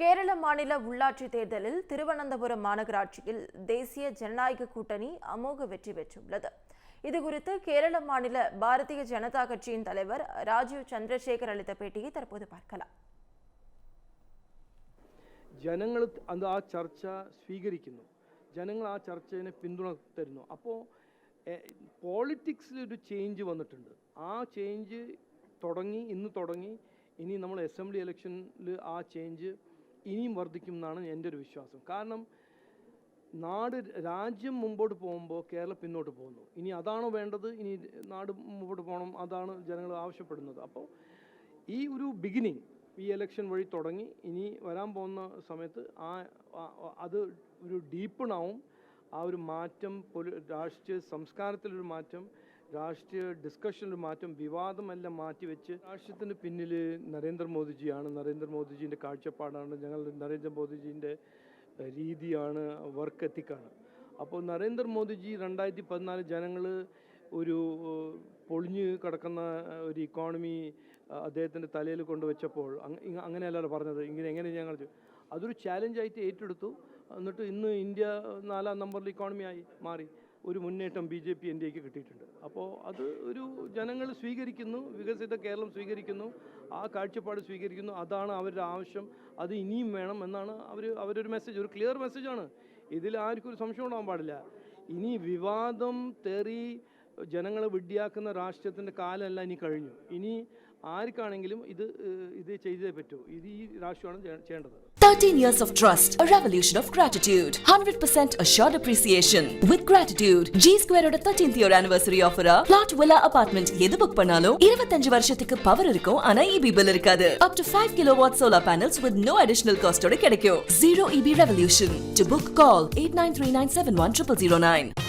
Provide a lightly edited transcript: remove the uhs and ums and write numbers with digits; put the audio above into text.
கேரள மாநில உள்ளாட்சி தேர்தலில் திருவனந்தபுரம் மாநகராட்சியில் தேசிய ஜனநாயக கூட்டணி அமோக வெற்றி பெற்றுள்ளது. இதுகுறித்து கேரள மாநில பாரதிய ஜனதா கட்சியின் தலைவர் ராஜீவ் சந்திரசேகர் அளித்த பேட்டியை தற்போது பார்க்கலாம். ജനങ്ങൾ ആ ചർച്ച സ്വീകരിക്കുന്നു, ജനങ്ങൾ ആ ചർച്ചയെ പിന്തുണ തരുന്നു. അപ്പോൾ പോളിറ്റിക്സിൽ ഒരു ചേഞ്ച് വന്നിട്ടുണ്ട്. ആ ചേഞ്ച് ഇന്ന് തുടങ്ങി ഇനി നമ്മൾ അസംബ്ലി ഇലക്ഷനിൽ ആ ചേഞ്ച് ഇനിയും വർദ്ധിക്കും എന്നാണ് എൻ്റെ ഒരു വിശ്വാസം. കാരണം രാജ്യം മുമ്പോട്ട് പോകുമ്പോൾ കേരളം പിന്നോട്ട് പോകുന്നു. ഇനി അതാണോ വേണ്ടത്? ഇനി നാട് മുമ്പോട്ട് പോകണം, അതാണ് ജനങ്ങൾ ആവശ്യപ്പെടുന്നത്. അപ്പോൾ ഈ ഒരു ബിഗിനിങ് ഈ ഇലക്ഷൻ വഴി തുടങ്ങി ഇനി വരാൻ പോകുന്ന സമയത്ത് അത് ഒരു ഡീപ്പണാവും. ആ ഒരു മാറ്റം, രാഷ്ട്രീയ സംസ്കാരത്തിലൊരു മാറ്റം, രാഷ്ട്രീയ ഡിസ്കഷനിലൊരു മാറ്റം, വിവാദമെല്ലാം മാറ്റിവെച്ച് രാഷ്ട്രീയത്തിന് പിന്നിൽ നരേന്ദ്രമോദിജിയാണ്. നരേന്ദ്രമോദിജീൻ്റെ കാഴ്ചപ്പാടാണ്, ഞങ്ങൾ നരേന്ദ്രമോദിജീൻ്റെ രീതിയാണ്, വർക്ക് എത്തിക്കാണ്. അപ്പോൾ നരേന്ദ്രമോദിജി 2014 ജനങ്ങൾ ഒരു പൊളിഞ്ഞ് കിടക്കുന്ന ഒരു ഇക്കോണമി അദ്ദേഹത്തിൻ്റെ തലയിൽ കൊണ്ടുവച്ചപ്പോൾ അങ്ങനെയല്ലല്ലോ പറഞ്ഞത്. എങ്ങനെ ഞങ്ങൾ അതൊരു ചാലഞ്ചായിട്ട് ഏറ്റെടുത്തു. എന്നിട്ട് ഇന്ന് ഇന്ത്യ 4ാം നമ്പറിൽ ഇക്കോണമിയായി മാറി. ഒരു മുന്നേറ്റം BJP ഇന്ത്യക്ക് കിട്ടിയിട്ടുണ്ട്. അപ്പോൾ അത് ഒരു ജനങ്ങൾ സ്വീകരിക്കുന്നു, വികസിത കേരളം സ്വീകരിക്കുന്നു, ആ കാഴ്ചപ്പാട് സ്വീകരിക്കുന്നു. അതാണ് അവരുടെ ആവശ്യം. അത് ഇനിയും വേണം എന്നാണ് അവരൊരു മെസ്സേജ്, ഒരു ക്ലിയർ മെസ്സേജാണ്. ഇതിൽ ആർക്കും ഒരു സംശയം ഉണ്ടാകാൻ പാടില്ല. ഇനി വിവാദം തെറി ജനങ്ങളെ വിഡ്ഢിയാക്കുന്ന രാഷ്ട്രീയത്തിൻ്റെ കാലമല്ല ഇനി കഴിഞ്ഞു. ഇനി ആർക്കാണെങ്കിലും ഇത് ചെയ്തേ പറ്റൂ. ഇത് ഈ രാഷ്ട്രീയമാണ് ചെയ്യേണ്ടത്. 13 years of trust, a revolution of gratitude, 100% assured appreciation. With gratitude, G-Square oda 13th year anniversary offer plot villa apartment edu book pannalum 25 வருஷத்துக்கு பவர் இருக்கும், ஆனா EB bill இருக்காது. Up to 5 kilowatt solar panels with no additional cost oda கிடைக்கும். Zero EB revolution. To book, call 8939710009.